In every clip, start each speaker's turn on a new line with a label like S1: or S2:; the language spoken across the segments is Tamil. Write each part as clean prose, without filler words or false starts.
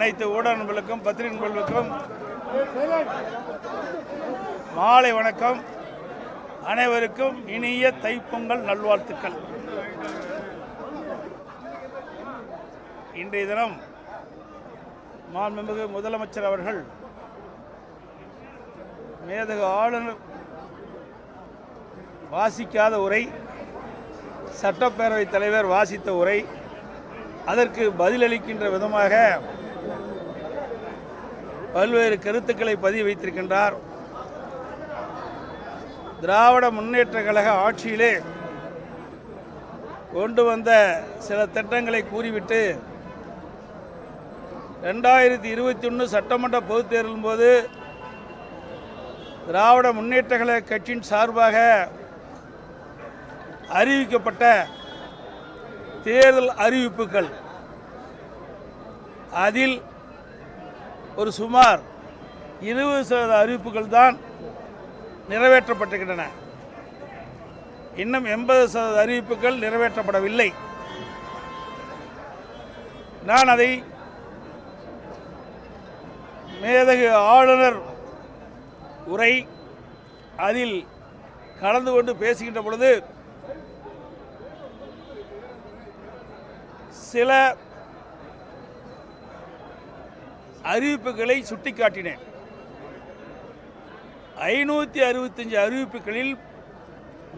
S1: அனைத்து ஊடக நண்பர்களுக்கும் பத்திரிகை நண்பர்களுக்கும் மாலை வணக்கம். அனைவருக்கும் இனிய தைப்பொங்கல் நல்வாழ்த்துக்கள். இன்றைய தினம் மாண்புமிகு முதலமைச்சர் அவர்கள் மேதகு ஆளுநர் வாசிக்காத உரை, சட்டப்பேரவைத் தலைவர் வாசித்த உரை, அதற்கு பதிலளிக்கின்ற விதமாக பல்வேறு கருத்துக்களை பதிவு வைத்திருக்கின்றார். திராவிட முன்னேற்ற கழக ஆட்சியிலே கொண்டு வந்த சில திட்டங்களை கூறிவிட்டு 2021 சட்டமன்ற பொதுத் தேர்தலின் போது திராவிட முன்னேற்ற கழக கட்சியின் சார்பாக அறிவிக்கப்பட்ட தேர்தல் அறிவிப்புகள், அதில் ஒரு சுமார் 20% அறிவிப்புகள் தான் நிறைவேற்றப்பட்டிருக்கின்றன. இன்னும் 80% அறிவிப்புகள் நிறைவேற்றப்படவில்லை. நான் அதை மேதகு ஆளுநர் உரை அதில் கலந்து கொண்டு பேசுகின்ற பொழுது சில அறிவிப்புகளை சுட்டிக்காட்டினேன். 565 அறிவிப்புகளில்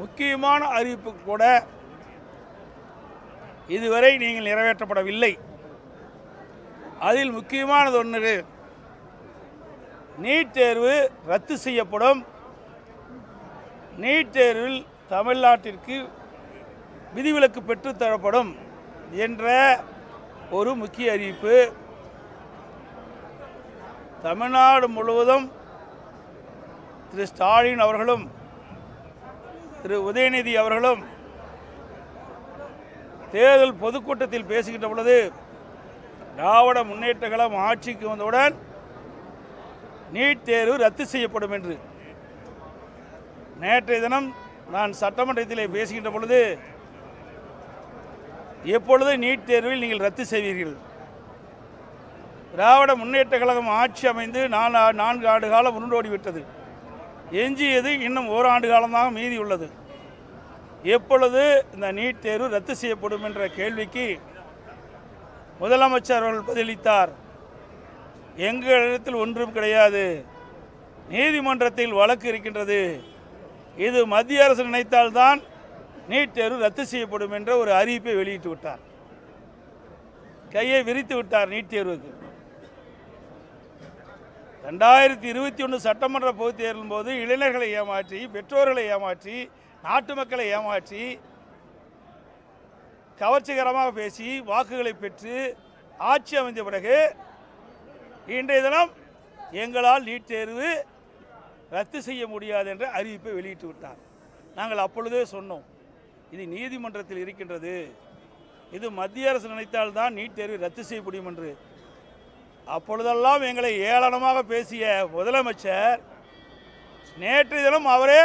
S1: முக்கியமான அறிவிப்பு கூட இதுவரை நீங்கள் நிறைவேற்றப்படவில்லை. அதில் முக்கியமானது ஒன்று, நீட் தேர்வு ரத்து செய்யப்படும், நீட் தேர்வில் தமிழ்நாட்டிற்கு விதிவிலக்கு பெற்றுத்தரப்படும் என்ற ஒரு முக்கிய அறிவிப்பு. தமிழ்நாடு முழுவதும் திரு ஸ்டாலின் அவர்களும் திரு உதயநிதி அவர்களும் தேர்தல் பொதுக்கூட்டத்தில் பேசுகின்ற பொழுது திராவிட முன்னேற்ற கழகம் ஆட்சிக்கு வந்தவுடன் நீட் தேர்வு ரத்து செய்யப்படும் என்று. நேற்றைய தினம் நான் சட்டமன்றத்திலே பேசுகின்ற பொழுது, எப்பொழுது நீட் தேர்வில் நீங்கள் ரத்து செய்வீர்கள்? திராவிட முன்னேற்ற கழகம் ஆட்சி அமைந்து 4 ஆண்டு காலம் உருண்டோடிவிட்டது. எஞ்சியது இன்னும் ஓராண்டு காலமாக மீதி உள்ளது. எப்பொழுது இந்த நீட் தேர்வு ரத்து செய்யப்படும் என்ற கேள்விக்கு முதலமைச்சர் அவர்கள் பதிலளித்தார், எங்களிடத்தில் ஒன்றும் கிடையாது, நீதிமன்றத்தில் வழக்கு இருக்கின்றது, இது மத்திய அரசு நினைத்தால்தான் நீட் தேர்வு ரத்து செய்யப்படும் என்ற ஒரு அறிவிப்பை வெளியிட்டு விட்டார். கையை விரித்து விட்டார் நீட் தேர்வுக்கு. 2021 சட்டமன்ற பொதுத் தேர்தலின் போது இளைஞர்களை ஏமாற்றி, பெற்றோர்களை ஏமாற்றி, நாட்டு மக்களை ஏமாற்றி, கவர்ச்சிகரமாக பேசி வாக்குகளை பெற்று ஆட்சி அமைந்த பிறகு இன்றைய தினம் எங்களால் நீட் தேர்வு ரத்து செய்ய முடியாது என்ற அறிவிப்பை வெளியிட்டு விட்டார். நாங்கள் அப்பொழுதே சொன்னோம், இது நீதிமன்றத்தில் இருக்கின்றது, இது மத்திய அரசு நினைத்தால்தான் நீட் தேர்வை ரத்து செய்ய முடியும் என்று. அப்பொழுதெல்லாம் எங்களை ஏளனமாக பேசிய முதலமைச்சர் நேற்றைய தினம் அவரே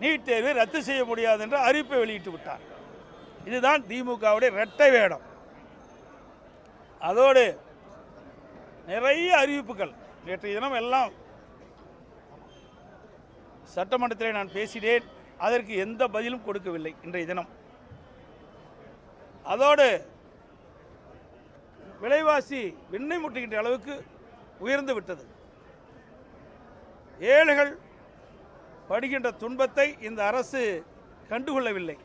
S1: நீட் தேர்வை ரத்து செய்ய முடியாது என்ற அறிவிப்பை வெளியிட்டு விட்டார். இதுதான் திமுகவுடைய இரட்டை வேடம். அதோடு நிறைய அறிவிப்புகள் நேற்றைய தினம் எல்லாம் சட்டமன்றத்தில் நான் பேசினேன், அதற்கு எந்த பதிலும் கொடுக்கவில்லை இன்றைய தினம். அதோடு விலைவாசி விண்ணை முட்டுகின்ற அளவுக்கு உயர்ந்து விட்டது. ஏழைகள் படுகின்ற துன்பத்தை இந்த அரசு கண்டுகொள்ளவில்லை.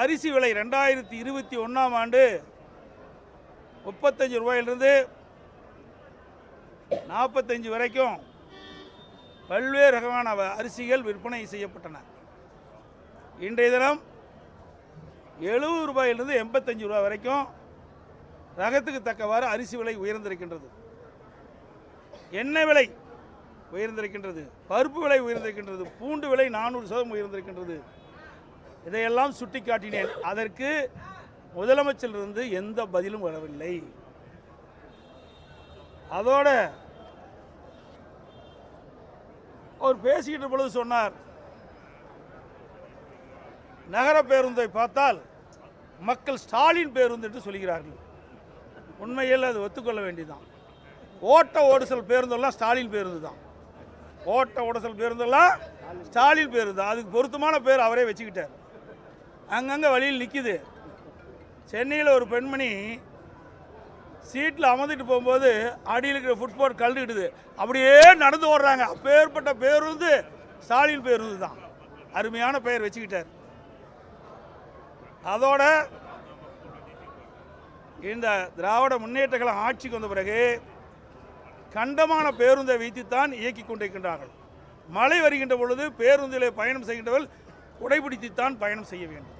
S1: அரிசி விலை 2021ஆம் ஆண்டு 35 ரூபாயிலிருந்து 45 வரைக்கும் பல்வேறு ரகமான அரிசிகள் விற்பனை செய்யப்பட்டன. இன்றைய தினம் 70 ரூபாயிலிருந்து 85 ரூபாய் வரைக்கும் ரகத்துக்கு தக்கவாறு அரிசி விலை உயர்ந்திருக்கின்றது. எண்ணெய் விலை உயர்ந்திருக்கின்றது, பருப்பு விலை உயர்ந்திருக்கின்றது, பூண்டு விலை 400% உயர்ந்திருக்கின்றது. இதையெல்லாம் சுட்டிக்காட்டினேன். அதற்கு முதலமைச்சரிலிருந்து எந்த பதிலும் வரவில்லை. அதோட அவர் பேசிக்கிட்ட பொழுது சொன்னார், நகர பேருந்தை பார்த்தால் மக்கள் ஸ்டாலின் பேருந்து என்று சொல்கிறார்கள். உண்மையில் அது ஒத்துக்கொள்ள வேண்டியதுதான். ஓட்ட ஓடுசல் பேருந்தெல்லாம் ஸ்டாலின் பேருந்து தான். ஓட்ட ஓடுசல் பேருந்தெல்லாம் ஸ்டாலின் பேருந்து தான். அதுக்கு பொருத்தமான பேர் அவரே வச்சுக்கிட்டார். அங்கங்கே வழியில் நிற்கிது. சென்னையில் ஒரு பெண்மணி சீட்டில் அமர்ந்துட்டு போகும்போது அடியில் இருக்கிற ஃபுட்போர்ட் கழுவிடுது, அப்படியே நடந்து ஓடுறாங்க. அப்பேற்பட்ட பேருந்து ஸ்டாலின் பேருந்து தான். அருமையான பெயர் வச்சுக்கிட்டார். அதோட இந்த திராவிட முன்னேற்ற கழகம் ஆட்சிக்கு வந்த பிறகு கண்டமான பேருந்தை வைத்துத்தான் இயக்கி கொண்டிருக்கின்றார்கள். மழை வருகின்ற பொழுது பேருந்தில் பயணம் செய்கின்றவர்கள் குடைபிடித்துத்தான் பயணம் செய்ய வேண்டும்.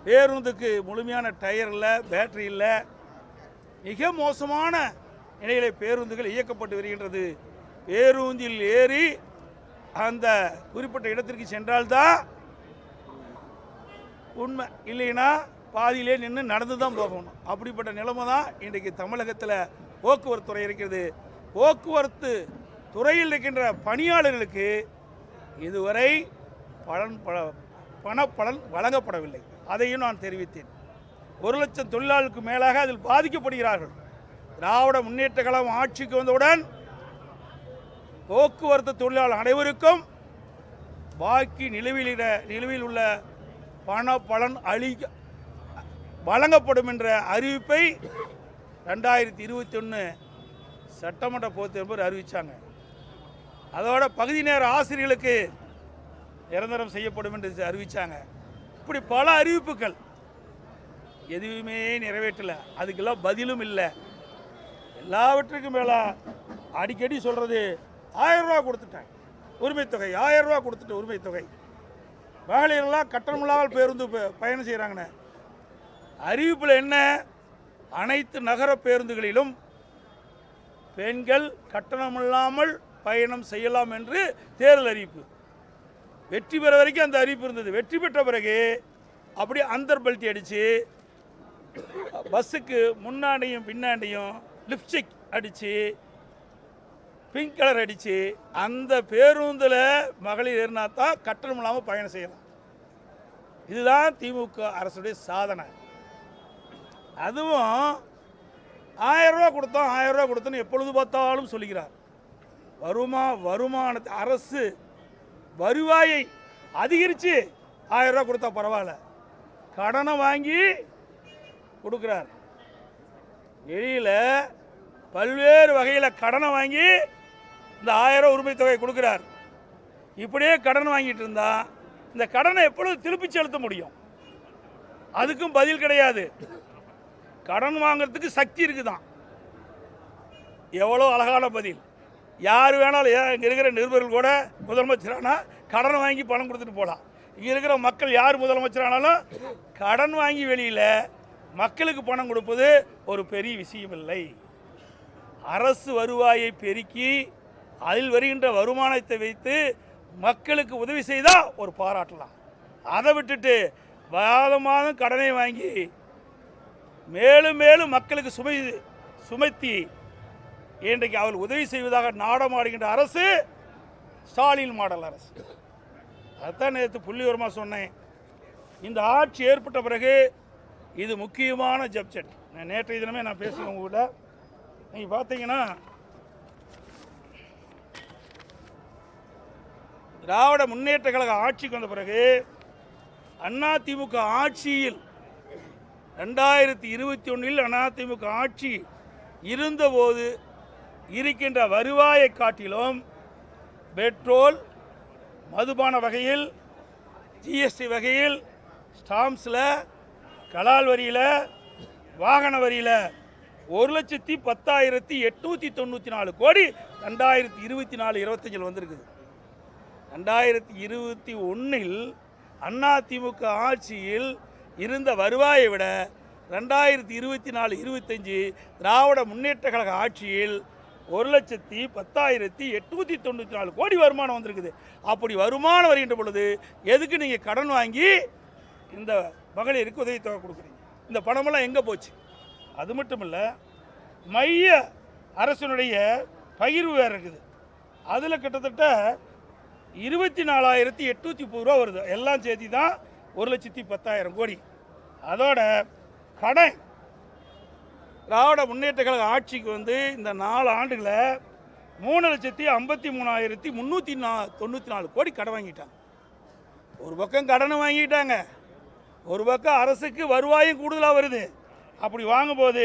S1: பேருந்துக்கு முழுமையான டயர் இல்லை, பேட்டரி இல்லை. மிக மோசமான நிலையிலே பேருந்துகள் இயக்கப்பட்டு வருகின்றது. பேருந்தில் ஏறி அந்த குறிப்பிட்ட இடத்திற்கு சென்றால்தான் உண்மை, இல்லைன்னா பாதியிலே நின்று நடந்து தான் போகணும். அப்படிப்பட்ட நிலைமை தான் இன்றைக்கு தமிழகத்தில் போக்குவரத்து துறை இருக்கிறது. போக்குவரத்து துறையில் இருக்கின்ற பணியாளர்களுக்கு இதுவரை பணப்பலன் வழங்கப்படவில்லை. அதையும் நான் தெரிவித்தேன். 1,00,000 தொழிலாளர்களுக்கு மேலாக அதில் பாதிக்கப்படுகிறார்கள். திராவிட முன்னேற்ற கழகம் ஆட்சிக்கு வந்தவுடன் போக்குவரத்து தொழிலாளர் அனைவருக்கும் பாக்கி நிலுவையில் உள்ள பணப்பலன் வழங்கப்படும் என்ற அறிவிப்பை 2021 சட்டமன்ற பொதுத்தேர்தல் அறிவித்தாங்க. அதோட பகுதி நேர ஆசிரியர்களுக்கு நிரந்தரம் செய்யப்படும் என்று அறிவித்தாங்க. இப்படி பல அறிவிப்புகள் எதுவுமே நிறைவேற்றலை. அதுக்கெல்லாம் பதிலும் இல்லை. எல்லாவற்றுக்கும் மேலே அடிக்கடி சொல்கிறது 1000 ரூபா கொடுத்துட்டேன் உரிமைத்தொகை, 1000 ரூபா கொடுத்துட்டு உரிமைத்தொகை. மகளிரெல்லாம் கட்டணமில்லாமல் பேருந்து பயணம் செய்கிறாங்கண்ணே. அறிவிப்பில் என்ன? அனைத்து நகர பேருந்துகளிலும் பெண்கள் கட்டணமில்லாமல் பயணம் செய்யலாம் என்று தேர்தல் அறிவிப்பு. வெற்றி பெற வரைக்கும் அந்த அறிவிப்பு இருந்தது. வெற்றி பெற்ற பிறகு அப்படி அந்தர் பெல்ட் அடித்து பஸ்ஸுக்கு முன்னாடியும் பின்னாடியும் லிப்ஸ்டிக் அடித்து பிங்க் கலர் அடித்து அந்த பேருந்தில் மகளிர் ஏறினா தான் கட்டணம் இல்லாமல் பயணம் செய்யலாம். இதுதான் திமுக அரசுடைய சாதனை. அதுவும் 1000 ரூபா கொடுத்தோம், 1000 ரூபா கொடுத்தோன்னு எப்பொழுது பார்த்தாலும் சொல்லுகிறார். வருமானத்தை அரசு வருவாயை அதிகரித்து 1000 ரூபா கொடுத்தா பரவாயில்ல, கடனை வாங்கி கொடுக்குறார். வெளியில் பல்வேறு வகையில் கடனை வாங்கி இந்த 1000 ரூபா உரிமை தொகை கொடுக்குறார். இப்படியே கடன் வாங்கிட்டு இருந்தா இந்த கடனை எப்பொழுது திருப்பி செலுத்த முடியும்? அதுக்கும் பதில் கிடையாது. கடன் வாங்கிறதுக்கு சக்தி இருக்குதான். எவ்வளோ அழகான பதில். யார் வேணாலும், இங்கே இருக்கிற நிருபர்கள் கூட முதலமைச்சரானா கடன் வாங்கி பணம் கொடுத்துட்டு போகலாம். இங்கே இருக்கிற மக்கள் யார் முதலமைச்சரானாலும் கடன் வாங்கி வெளியில் மக்களுக்கு பணம் கொடுப்பது ஒரு பெரிய விஷயம் இல்லை. அரசு வருவாயை பெருக்கி அதில் வருகின்ற வருமானத்தை வைத்து மக்களுக்கு உதவி செய்தால் ஒரு பாராட்டலாம். அதை விட்டுட்டு மாதம் கடனை வாங்கி மேலும் மேலும் மக்களுக்கு சுமத்தி இன்றைக்கு அவள் உதவி செய்வதாக நாடமாடுகின்ற அரசு ஸ்டாலின் மாடல் அரசு. அதுதான் நேற்று புள்ளிவரமாக சொன்னேன். இந்த ஆட்சி ஏற்பட்ட பிறகு இது முக்கியமான சப்ஜெக்ட். நேற்றைய தினமே நான் பேசுகிறேன் உங்கள்கிட்ட. நீங்கள் பார்த்தீங்கன்னா திராவிட முன்னேற்ற கழக ஆட்சிக்கு வந்த பிறகு அதிமுக ஆட்சியில் 2021 அதிமுக ஆட்சி இருந்தபோது இருக்கின்ற வருவாயை காட்டிலும் பெட்ரோல், மதுபான வகையில், ஜிஎஸ்டி வகையில், ஸ்டாம்ப்ஸில், கலால் வரியில், வாகன வரியில் 1,10,894 கோடி 2024-25 வந்திருக்குது. 2021 அதிமுக ஆட்சியில் இருந்த வருவாயை விட 2024-25 திராவிட முன்னேற்ற கழக ஆட்சியில் 1,10,894 கோடி வருமானம் வந்திருக்குது. அப்படி வருமானம் வருகின்ற பொழுது எதுக்கு நீங்கள் கடன் வாங்கி இந்த மகளிருக்கு உதவித்தொகை கொடுக்குறீங்க? இந்த பணமெல்லாம் எங்கே போச்சு? அது மட்டும் இல்லை, மைய அரசினுடைய பகிர்வு வேறு இருக்குது. அதில் கிட்டத்தட்ட 24,830 ரூபா வருது. எல்லாம் சேர்த்து தான் 1,10,000 கோடி. அதோட கடன் திராவிட முன்னேற்ற கழக ஆட்சிக்கு வந்து இந்த 4 ஆண்டுகளில் 3,53,394 கோடி கடன் வாங்கிட்டாங்க. ஒரு பக்கம் கடனை வாங்கிட்டாங்க, ஒரு பக்கம் அரசுக்கு வருவாயும் கூடுதலாக வருது. அப்படி வாங்கும்போது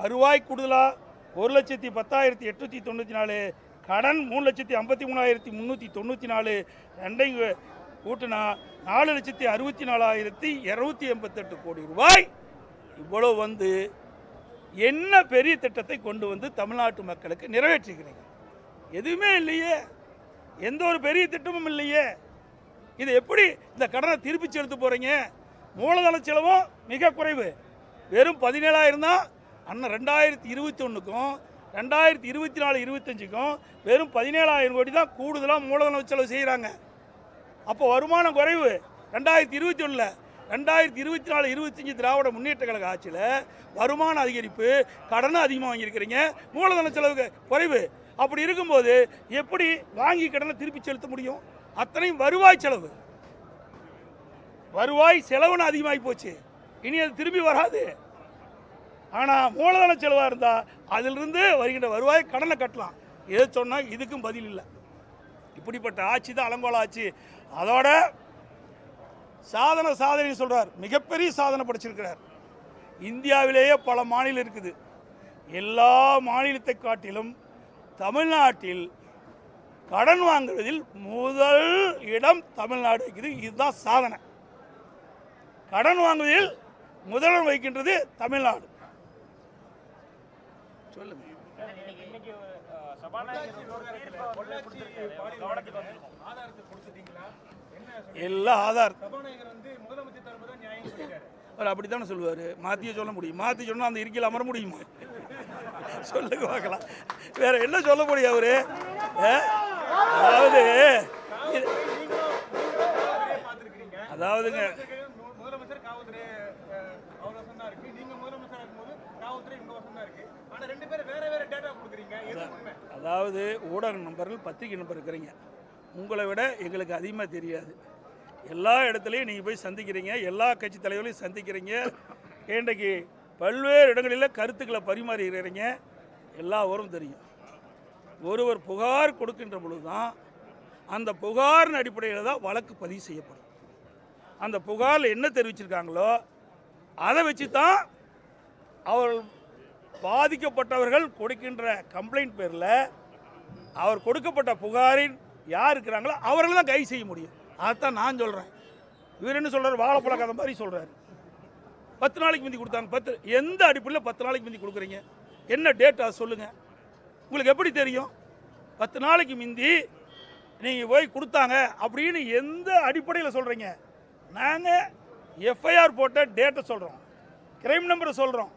S1: வருவாய் கூடுதலாக 1,10,894, கடன் 3,53,394, ரெண்டையும் கூட்டினா 4,64,288 கோடி ரூபாய். இவ்வளோ வந்து என்ன பெரிய திட்டத்தை கொண்டு வந்து தமிழ்நாட்டு மக்களுக்கு நிறைவேற்றிக்கிறீங்க? எதுவுமே இல்லையே, எந்த ஒரு பெரிய திட்டமும் இல்லையே. இது எப்படி இந்த கடனை திருப்பி செலுத்த போகிறீங்க? மூலதன செலவும் மிக குறைவு, வெறும் 17,000 தான். அண்ணன் 2021க்கும் 2024-25க்கும் வெறும் 17,000 கோடி தான் கூடுதலாக மூலதன செலவு செய்கிறாங்க. அப்போ வருமானம் குறைவு 2021. 2024-25 திராவிட முன்னேற்ற கழக ஆட்சியில் வருமான அதிகரிப்பு, கடனை அதிகமாக வாங்கியிருக்கிறீங்க, மூலதன செலவு குறைவு. அப்படி இருக்கும்போது எப்படி வாங்கி கடனை திருப்பி செலுத்த முடியும்? அத்தனையும் வருவாய் செலவு, வருவாய் செலவுன்னு அதிகமாகி போச்சு. இனி அது திரும்பி வராது. ஆனால் மூலதன செலவாக இருந்தால் அதிலிருந்து வருகின்ற வருவாய் கடனை கட்டலாம். எதை சொன்னால் இதுக்கும் பதில் இல்லை. இப்படிப்பட்ட ஆட்சி தான் அலங்கோல ஆட்சி. அதோட சாதனை சொல்கிறார், மிகப்பெரிய சாதனை படைச்சிருக்கிறார். இந்தியாவிலேயே பல மாநிலம் இருக்குது, எல்லா மாநிலத்தை காட்டிலும் தமிழ்நாட்டில் கடன் வாங்குவதில் முதல் இடம் தமிழ்நாடு இருக்குது. இதுதான் சாதனை. கடன் வாங்குவதில் முதலிடம் வைக்கின்றது தமிழ்நாடு. சொல்லுங்க. எல்லாம் ஆதார் அவர் அப்படித்தானே சொல்லுவார். மாற்றியே சொல்ல முடியும்? மாற்றி சொன்னால் அந்த இருக்கையில் அமர முடியுமா? சொல்லுங்க பார்க்கலாம். வேற என்ன சொல்ல முடியும் அவரு? அதாவதுங்க அதாவது ஊடக நம்பர்கள், பத்திரிகை நம்பர் இருக்கிறீங்க, உங்களை விட எங்களுக்கு அதிகமாக தெரியாது. எல்லா இடத்துலையும் நீங்கள் போய் சந்திக்கிறீங்க, எல்லா கட்சி தலைவர்களையும் சந்திக்கிறீங்க, இன்றைக்கு பல்வேறு இடங்களில் கருத்துக்களை பரிமாறுகிறீங்க, எல்லாரும் தெரியும். ஒருவர் புகார் கொடுக்கின்ற பொழுது தான் அந்த புகாரின் அடிப்படையில் தான் வழக்கு பதிவு செய்யப்படும். அந்த புகாரில் என்ன தெரிவிச்சிருக்காங்களோ அதை வச்சு தான் அவர் பாதிக்கப்பட்டவர்கள் கொடுக்கின்ற கம்ப்ளைண்ட் பேரில் அவர் கொடுக்கப்பட்ட புகாரின் யார் இருக்கிறாங்களோ அவர்கள் தான் கைது செய்ய முடியும். அதைத்தான் நான் சொல்கிறேன். இவர் என்ன சொல்கிறார்? வாழைப்பழ கதை மாதிரி சொல்கிறார். 10 நாளைக்கு முந்தி கொடுத்தாங்க. எந்த அடிப்படையில் 10 நாளைக்கு முந்தி கொடுக்குறீங்க? என்ன டேட் அதை சொல்லுங்கள். உங்களுக்கு எப்படி தெரியும்? 10 நாளைக்கு முந்தி நீங்கள் போய் கொடுத்தாங்க அப்படின்னு எந்த அடிப்படையில் சொல்கிறீங்க? நாங்கள் எஃப்ஐஆர் போட்ட டேட்டை சொல்கிறோம், கிரைம் நம்பரை சொல்கிறோம்.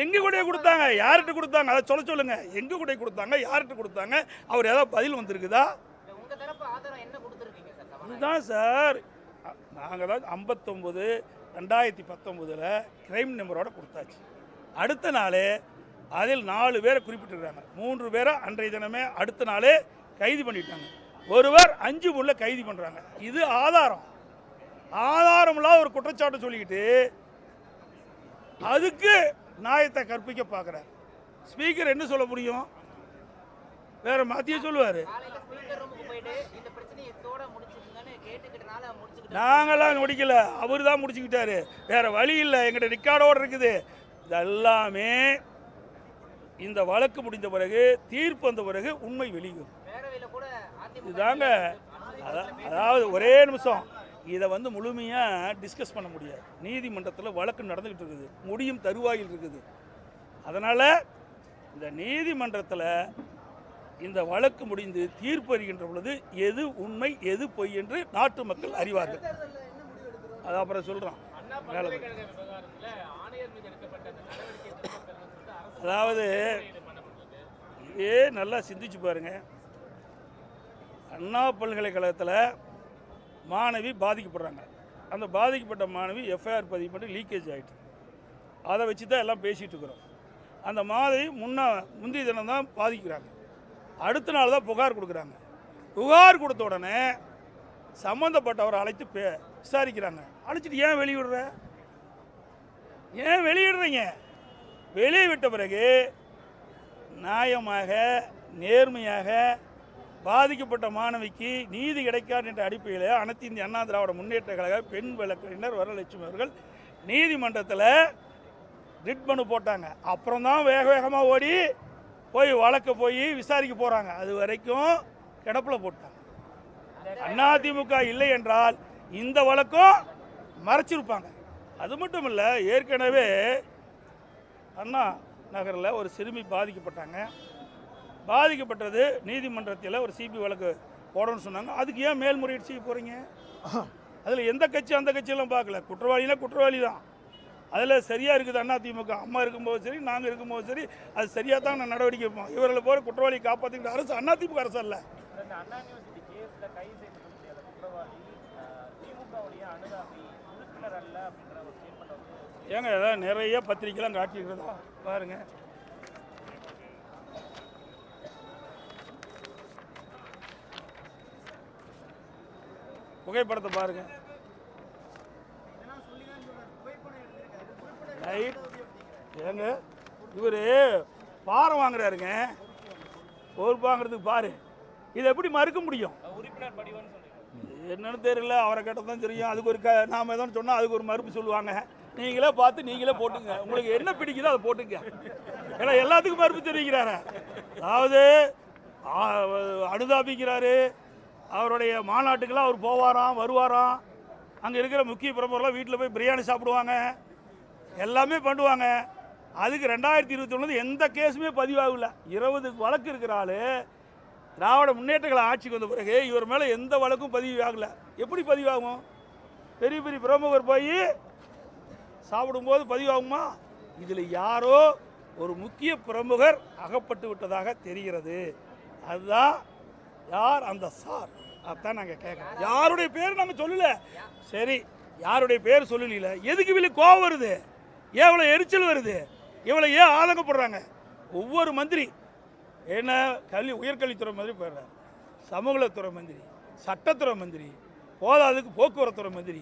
S1: எங்க கூட கொடுத்தாங்க, யார்கிட்ட கொடுத்தாங்க, அதை சொல்லுங்க. எங்க கூட கொடுத்தாங்க, யார்கிட்ட கொடுத்தாங்க, அவர் ஏதாவது பதில் வந்திருக்குதா? இதுதான் சார். நாங்கள் தான் 59/2019 கிரைம் நம்பரோட கொடுத்தாச்சு. அடுத்த நாளே அதில் 4 பேரை குறிப்பிட்டிருக்காங்க. 3 பேரை அன்றைய தினமே அடுத்த நாளே கைது பண்ணிட்டாங்க. ஒருவர் 5 கைது பண்ணுறாங்க. இது ஆதாரமில்லாத ஒரு குற்றச்சாட்டு சொல்லிக்கிட்டு அதுக்கு நியாயத்தை கற்பிக்க பார்க்குறார். ஸ்பீக்கர் என்ன சொல்ல முடியும்? வேற மாத்தியே சொல்லுவார். நாங்களாம் முடிக்கல, அவர் தான் முடிச்சுக்கிட்டாரு. வேற வழி இல்லை, எங்கிட்ட ரெக்கார்டோடு இருக்குது. இதெல்லாமே இந்த வழக்கு முடிந்த பிறகு, தீர்ப்பு வந்த பிறகு உண்மை வெளியும். இதுதாங்க. அதாவது ஒரே நிமிஷம், இதை வந்து முழுமையாக டிஸ்கஸ் பண்ண முடியாது. நீதிமன்றத்தில் வழக்கு நடந்துக்கிட்டு இருக்குது, முடியும் தருவாயில் இருக்குது. அதனால் இந்த நீதிமன்றத்தில் இந்த வழக்கு முடிந்து தீர்ப்பு அறிகின்ற பொழுது எது உண்மை எது பொய் என்று நாட்டு மக்கள் அறிவார்கள். அது அப்புறம் சொல்கிறோம். அதாவது இதே நல்லா சிந்திச்சு பாருங்க. அண்ணா பல்கலைக்கழகத்தில் மாணவி பாதிக்கப்படுறாங்க. அந்த பாதிக்கப்பட்ட மாணவி எஃப்ஐஆர் பதிவு பண்ணி லீக்கேஜ் ஆகிட்டு, அதை வச்சு தான் எல்லாம் பேசிகிட்டு இருக்கிறோம். அந்த மாணவி முந்தைய தினம் தான் பாதிக்கிறாங்க, அடுத்த நாள் தான் புகார் கொடுக்குறாங்க. புகார் கொடுத்த உடனே சம்மந்தப்பட்டவரை அழைத்து விசாரிக்கிறாங்க. அழைச்சிட்டு ஏன் வெளியிடுற? ஏன் வெளியிடுறீங்க? வெளியே விட்ட பிறகு நியாயமாக நேர்மையாக பாதிக்கப்பட்ட மாணவிக்கு நீதி கிடைக்காது என்ற அடிப்படையில் அனைத்து இந்திய அண்ணா திராவிட முன்னேற்ற கழக பெண் வழக்கறிஞர் வரலட்சுமி அவர்கள் நீதிமன்றத்தில் ரிட் மனு போட்டாங்க. அப்புறம் தான் வேக வேகமாக ஓடி போய் வழக்க போய் விசாரிக்க போகிறாங்க. அது வரைக்கும் கிடப்பில் போட்டாங்க. அதிமுக இல்லை என்றால் இந்த வழக்கம் மறைச்சிருப்பாங்க. அது மட்டும் இல்லை, ஏற்கனவே அண்ணா நகரில் ஒரு சிறுமி பாதிக்கப்பட்டாங்க. பாதிக்கப்பட்டது நீதிமன்றத்தில் ஒரு சிபி வழக்கு போடணும்னு சொன்னாங்க. அதுக்கு ஏன் மேல்முறையீடு செய்ய போகிறீங்க? அதில் எந்த கட்சி அந்த கட்சியெல்லாம் பார்க்கல. குற்றவாளினா குற்றவாளி தான். அதில் சரியாக இருக்குது அதிமுக. அம்மா இருக்கும்போது சரி, நாங்கள் இருக்கும்போது சரி, அது சரியாக தான் நான் நடவடிக்கை வைப்போம். இவர்களை போகிற குற்றவாளியை காப்பாற்றிக்கிற அரசு அதிமுக அரசு அல்ல. ஏங்க ஏதாவது நிறைய பத்திரிக்கைலாம் காட்டிக்கிறதா பாருங்க. புகைப்படத்தை பாருங்க. ஏங்க இவர் பாரம் வாங்குறாருங்க. பொறுப்பு வாங்குறதுக்கு பாரு. இதை எப்படி மறுக்க முடியும்? என்னன்னு தெரியல. அவரை கேட்டால் தான் தெரியும். அதுக்கு ஒரு நாம எதோ சொன்னால் அதுக்கு ஒரு மறுப்பு சொல்லுவாங்க. நீங்களே பார்த்து நீங்களே போட்டுங்க. உங்களுக்கு என்ன பிடிக்குதோ அதை போட்டுங்க. ஏன்னா எல்லாத்துக்கும் மறுப்பு தெரிவிக்கிறாரு. அதாவது அனுதாபிக்கிறாரு. அவருடைய மாநாட்டுக்கெல்லாம் அவர் போவாராம், வருவாராம். அங்கே இருக்கிற முக்கிய பிரமுகர்லாம் வீட்டில் போய் பிரியாணி சாப்பிடுவாங்க, எல்லாமே பண்ணுவாங்க. அதுக்கு 2021 எந்த கேஸுமே பதிவாகல. 20 வழக்கு இருக்கிற ஆள் திராவிட முன்னேற்றங்களை ஆட்சிக்கு வந்த பிறகு இவர் மேலே எந்த வழக்கும் பதிவாகல. எப்படி பதிவாகும்? பெரிய பெரிய பிரமுகர் போய் சாப்பிடும்போது பதிவாகுமா? இதில் யாரோ ஒரு முக்கிய பிரமுகர் அகப்பட்டு விட்டதாக தெரிகிறது. அதுதான் யார் அந்த சார்? அதான் நாங்கள் கேட்குறோம். யாருடைய பேர் நாங்கள் சொல்லல. சரி, யாருடைய பேர் சொல்லல. எதுக்கு இவ்வளோ கோவம் வருது? ஏன் இவ்வளோ எரிச்சல் வருது? இவ்வளோ ஏன் ஆதங்கப்படுறாங்க? ஒவ்வொரு மந்திரி என்ன உயர்கல்வித்துறை மந்திரி போயிடுறாரு, சமூகத்துறை மந்திரி, சட்டத்துறை மந்திரி, போதாதுக்கு போக்குவரத்துறை மந்திரி,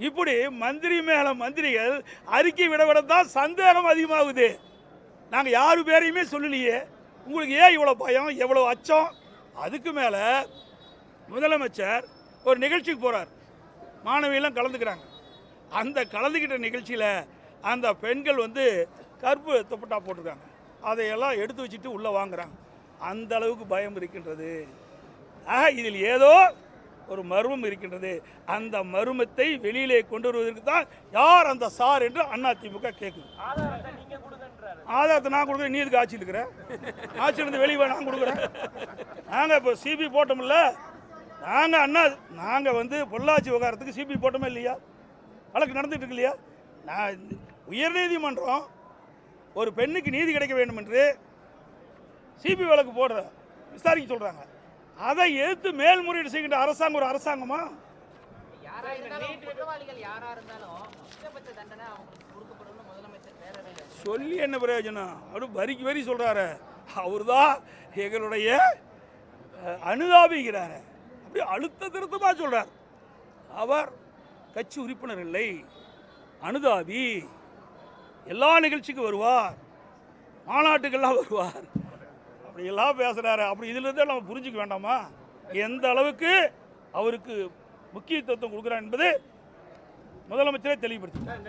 S1: இப்படி மந்திரி மேலே மந்திரிகள் அறிக்கை விடவிடத்தான் சந்தேகம் அதிகமாகுது. நாங்கள் யாரு பேரையுமே சொல்லலையே. உங்களுக்கு ஏன் இவ்வளோ பயம், எவ்வளோ அச்சம்? அதுக்கு மேலே முதலமைச்சர் ஒரு நிகழ்ச்சிக்கு போகிறார். மாணவியெல்லாம் கலந்துக்கிறாங்க. அந்த கலந்துக்கிட்ட நிகழ்ச்சியில் அந்த பெண்கள் கருப்பு துப்பட்டா போட்டிருக்காங்க. அதையெல்லாம் எடுத்து வச்சுட்டு உள்ளே வாங்குறாங்க. அந்த அளவுக்கு பயம் இருக்கின்றது. ஆக இதில் ஏதோ ஒரு மர்மம் இருக்கின்றது. அந்த மர்மத்தை வெளியிலே கொண்டு வருவதற்கு தான் யார் அந்த சார் என்று அதிமுக கேட்குது. ஆதாரத்தை நான் கொடுக்குறேன். நீ எதுக்கு ஆட்சியில் இருக்கிற? ஆட்சியிலிருந்து வெளியே நான் கொடுக்குறேன். நாங்கள் இப்போ சிபி போட்டோம்ல. நாங்கள் பொள்ளாச்சி விவகாரத்துக்கு சிபி போட்டோமே இல்லையா? வழக்கு நடந்துட்டு இருக்கு இல்லையா? நான் உயர்நீதிமன்றம் ஒரு பெண்ணுக்கு நீதி கிடைக்க வேண்டும் என்று சிபி வழக்கு போடுற விசாரிக்க சொல்கிறாங்க. அதை எதிர்த்து மேல்முறையீடு செய்கின்ற அரசாங்கம் ஒரு அரசாங்கமா? சொல்லி என்ன பிரயோஜனம்? அப்படி வரிக்கு வரி சொல்கிறாரு. அவர் தான் எங்களுடைய அனுதாபிக்கிறார். அப்படி அழுத்த திருத்தமாக சொல்கிறார். அவர் கட்சி உறுப்பினர் இல்லை, அனுதாபி. எல்லா நிகழ்ச்சிக்கும் வருவார், மாநாட்டுக்கெல்லாம் வருவார், அப்படியெல்லாம் பேசுகிறாரு. அப்படி இதிலிருந்தே நம்ம புரிஞ்சிக்க வேண்டாமா எந்த அளவுக்கு அவருக்கு முக்கியத்துவம் கொடுக்குறார் என்பது முதலமைச்சரே தெளிவுபடுத்தினார்.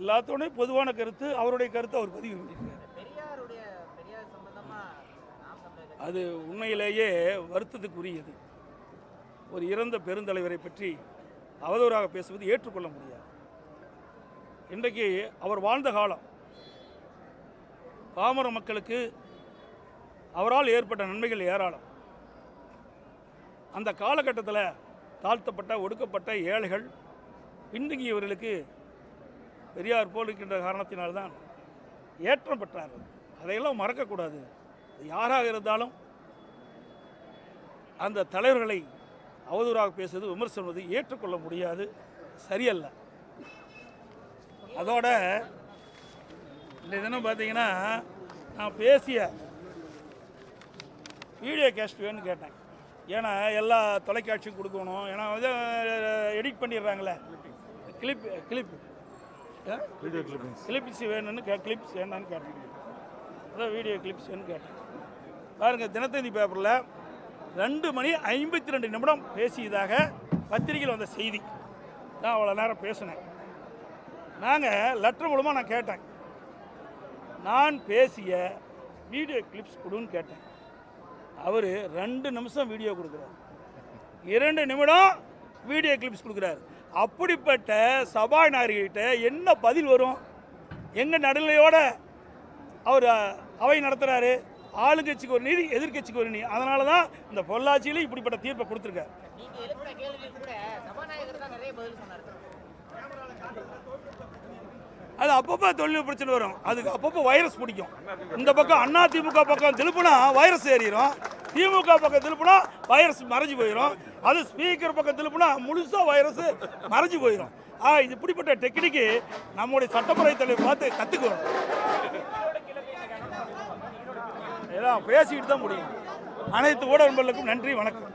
S1: எல்லாத்தோட பொதுவான கருத்து, அவருடைய கருத்து அவர் பதிவு பண்ணியிருக்கார். அது உண்மையிலேயே வருத்தத்துக்குரியது. ஒரு இறந்த பெருந்தலைவரை பற்றி அவதூறாக பேசுவது ஏற்றுக்கொள்ள முடியாது. இன்றைக்கு அவர் வாழ்ந்த காலம் பாமர மக்களுக்கு அவரால் ஏற்பட்ட நன்மைகள் ஏராளம். அந்த காலகட்டத்தில் தாழ்த்தப்பட்ட ஒடுக்கப்பட்ட ஏழைகள் பின்தங்கியவர்களுக்கு பெரியார் போல் இருக்கின்ற காரணத்தினால்தான் ஏற்றம் பெற்றார்கள். அதையெல்லாம் மறக்கக்கூடாது. யாராக இருந்தாலும் அந்த தலைவர்களை அவதூறாக பேசுவது, விமர்சனவது ஏற்றுக்கொள்ள முடியாது, சரியல்ல. அதோட இந்த தினம் பார்த்தீங்கன்னா நான் பேசிய வீடியோ கேஸ்ட் வேணும்னு கேட்டேன். ஏன்னா எல்லா தொலைக்காட்சியும் கொடுக்கணும். ஏன்னா வந்து எடிட் பண்ணிடுறாங்களே, கிளிப்ஸ் வேணும்னு கிளிப்ஸ் வேணும்னு கேட்டேன். அதான் வீடியோ கிளிப்ஸ் வேணும்னு கேட்டேன். பாருங்கள், தினத்தந்தி பேப்பரில் 2 மணி 52 நிமிடம் பேசியதாக பத்திரிகையில் வந்த செய்தி தான். அவ்வளோ நேரம் பேசினேன். நாங்கள் லெட்டர் மூலமாக நான் கேட்டேன், நான் பேசிய வீடியோ கிளிப்ஸ் கொடுன்னு கேட்டேன். அவர் 2 நிமிஷம் வீடியோ கொடுக்குறாரு, 2 நிமிடம் வீடியோ கிளிப்ஸ் கொடுக்குறாரு. அப்படிப்பட்ட சபாநாயகர்கிட்ட என்ன பதில் வரும்? எங்கள் நடுநிலையோட அவர் அவை நடத்துகிறாரு. ஆளுங்கட்சிக்கு ஒரு நீதி, எதிர்கட்சிக்கு ஒரு நீதி. அதனால தான் இந்த பொள்ளாச்சியில் இப்படிப்பட்ட தீர்ப்பை கொடுத்துருக்காரு. அது அப்பப்போ தொழில் பிரச்சனை வரும், அதுக்கு அப்பப்போ வைரஸ் பிடிக்கும். இந்த பக்கம் அண்ணா திமுக பக்கம் திருப்பினா வைரஸ் ஏறிடும், திமுக பக்கம் திருப்பினா வைரஸ் மறைஞ்சு போயிடும், அது ஸ்பீக்கர் பக்கம் திருப்பினா முழுசாக வைரஸ் மறைஞ்சு போயிடும். இது இப்படிப்பட்ட டெக்னிக்கு நம்முடைய சட்டப்பேரவை தலைவர் பார்த்து கற்றுக்கணும். எல்லாம் பேசிக்கிட்டு தான் முடியும். அனைத்து ஊடக நண்பர்களுக்கும் நன்றி, வணக்கம்.